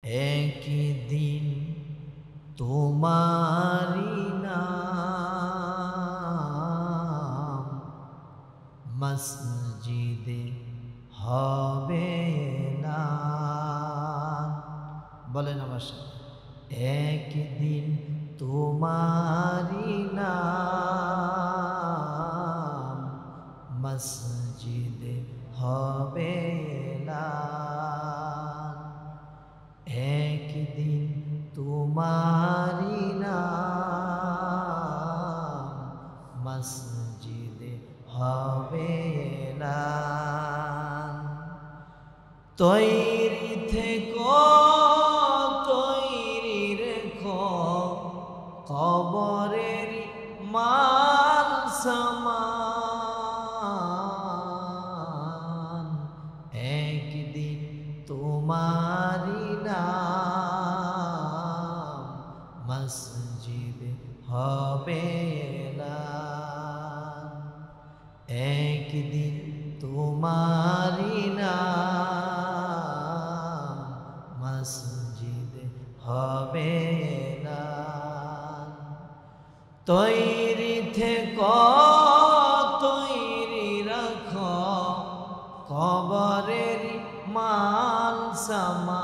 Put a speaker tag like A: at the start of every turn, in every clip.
A: একদিন তোমারি নাম মসজিদে হবে না। বলেন আমার সাথে, একদিন তোমারি নাম মসজিদে হবে না। একদিন তোমারি নাম মসজিদে হবে না। তৈরি থেকো, তৈরি রেখো কবরের মাল সামান। একদিন তোমারি নাম মসজিদে হবে না। একদিন তোমারি নাম মসজিদে হবে না। তৈরি থেকো, তৈরি রাখো কবরের মাল সামান।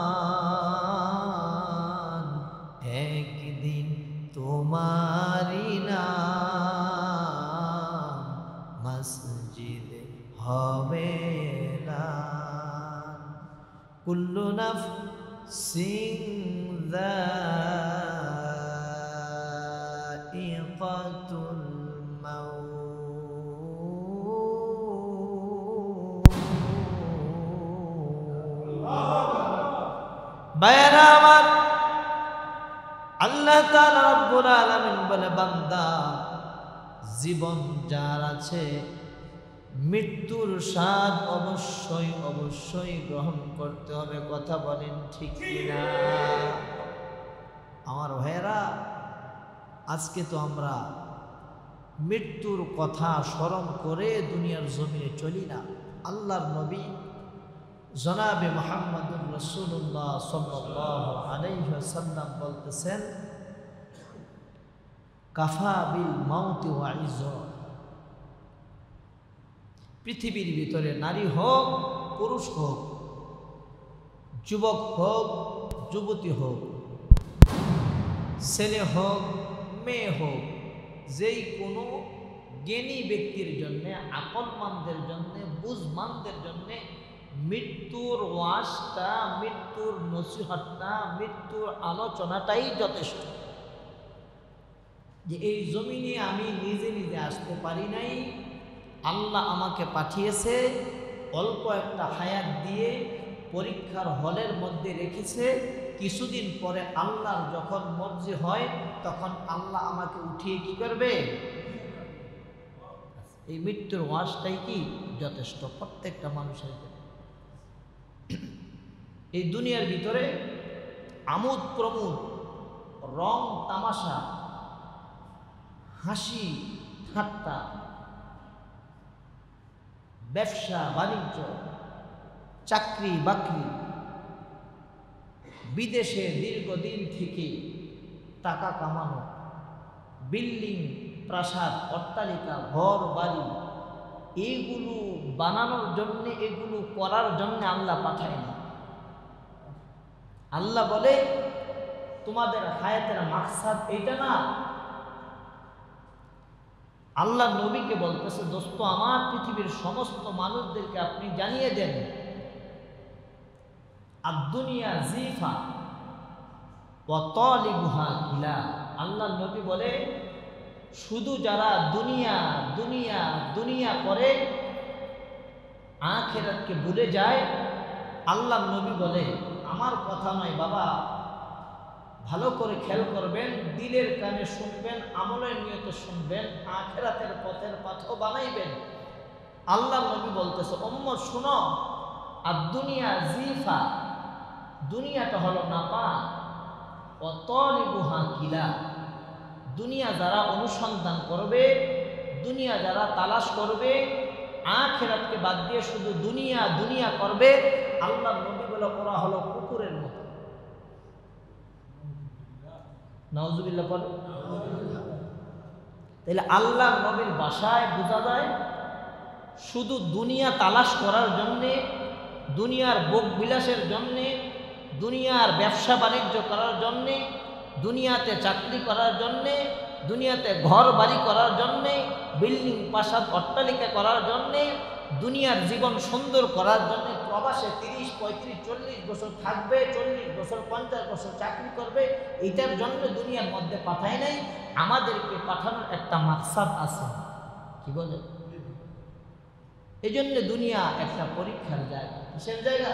A: একদিন তোমারি নাম মসজিদে হবে না। কুল্লু নাফসিন যায়িকাতুল মাউত। ভাইয়েরা আমার, আল্লাহ তাআলা রব্বুল আলামিন বলে, বান্দা জীবন যার আছে মৃত্যুর স্বাদ অবশ্যই অবশ্যই গ্রহণ করতে হবে। কথা বলেন ঠিক কিনা? আমার ভাইয়েরা, আজকে তো আমরা মৃত্যুর কথা স্মরণ করে দুনিয়ার জমিনে চলি না। আল্লাহর নবী জনাবে মুহাম্মদুর রাসূলুল্লাহ সাল্লাল্লাহু আলাইহি ওয়াসাল্লাম বলতেছেন, কাফা বিল মাউতি ওয়াইজ। পৃথিবীর ভিতরে নারী হোক পুরুষ হোক, যুবক হোক যুবতী হোক, ছেলে হোক মেয়ে হোক, যেই কোনো জ্ঞানী ব্যক্তির জন্যে, আকলমানদের জন্যে, বুঝমানদের জন্যে মৃত্যুর ওয়াজটা, মৃত্যুর নসিহতটা, মৃত্যুর আলোচনাটাই যথেষ্ট। যে এই জমিনে আমি নিজে নিজে আসতে পারি নাই, আল্লাহ আমাকে পাঠিয়েছে, অল্প একটা হায়াত দিয়ে পরীক্ষার হলের মধ্যে রেখেছে। কিছুদিন পরে আল্লাহর যখন মর্জি হয় তখন আল্লাহ আমাকে উঠিয়ে কি করবে? এই মৃত্যুর ওয়াজটাই কি যথেষ্ট প্রত্যেকটা মানুষের জন্য। এই দুনিয়ার ভিতরে আমোদ প্রমোদ, রং তামাশা, হাসি ঠাট্টা, ব্যবসা বাণিজ্য, চাকরি বাকরি, বিদেশে দীর্ঘদিন থেকে টাকা কামানো, বিল্ডিং প্রাসাদ অট্টালিকা ঘর বাড়ি, এইগুলো বানানোর জন্যে, এগুলো করার জন্যে আল্লাহ পাঠায় না। আল্লাহ বলে, তোমাদের হায়াতের মাকসাদ এইটা না। আল্লাহ নবীকে বলতেছে, দোস্ত আমার, পৃথিবীর সমস্ত মানুষদেরকে আপনি জানিয়ে দেন, আদ-দুনিয়া জিফা ওয়া তালিবুহা কিলা। আল্লাহ নবী বলে, শুধু যারা দুনিয়া দুনিয়া দুনিয়া করে আখিরাতকে ভুলে যায়, আল্লাহ নবী বলে, আমার কথা নয় বাবা, ভালো করে খেয়াল করবেন, দিলের কানে শুনবেন, আমলের নিয়তে শুনবেন, আখিরাতের পথের পাথর বানাইবেন। আল্লাহ নবী বলতেছে, উম্মত শুনো, আর দুনিয়া জিফা, দুনিয়াটা হলো নাপা, ও তালিবুহা কিলা। দুনিয়া যারা অনুসন্ধান করবে, দুনিয়া যারা তালাশ করবে, আখিরাতকে বাদ দিয়ে শুধু দুনিয়া দুনিয়া করবে, আল্লাহ নবী বলে ওরা হলো কুকুরের মতো। নাউজুবিল্লাহ পড়ে। তাহলে আল্লাহ নবীর ভাষায় বোঝা যায় শুধু দুনিয়া তালাশ করার জন্যে, দুনিয়ার ভোগ বিলাসের জন্যে, দুনিয়ার ব্যবসা বাণিজ্য করার জন্যে, দুনিয়াতে চাকরি করার জন্যে, দুনিয়াতে ঘর বাড়ি করার জন্যে, বিল্ডিং প্রাসাদ অট্টালিকা করার জন্যে, দুনিয়ার জীবন সুন্দর করার জন্য প্রবাসে 30, 35, 40 বছর থাকবে, 40 বছর 50 বছর চাকরি করবে, এটার জন্য দুনিয়ার মধ্যে পাঠায় নাই। আমাদেরকে পাঠানোর একটা মাকসাদ আছে, কি বলে? এই জন্য দুনিয়া একটা পরীক্ষার জায়গা। কিসের জায়গা?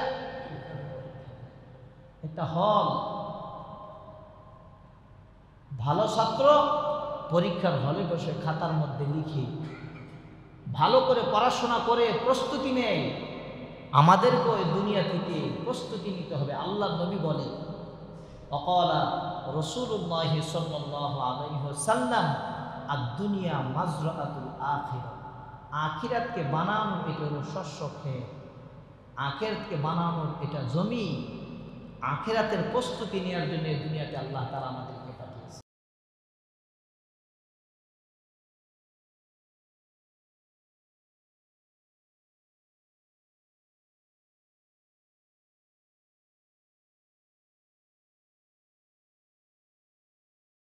A: একটা হল। ভালো ছাত্র পরীক্ষার হলে বসে খাতার মধ্যে লিখে ভালো করে পড়াশোনা করে প্রস্তুতি নেয়। আমাদেরকেও এই দুনিয়া থেকে প্রস্তুতি নিতে হবে। আল্লাহ নবী বলে, অকালা রাসূলুল্লাহ সাল্লাল্লাহু আলাইহি ওয়াসাল্লাম, আদ-দুনিয়া মাজরাতুল আখিরাহ। আখিরাতকে বানানোর এটা হলো শস্য ক্ষেত, আখিরাতকে বানানোর এটা জমি। আখিরাতের প্রস্তুতি নেওয়ার জন্য দুনিয়াতে আল্লাহ তাআলা আমাদেরকে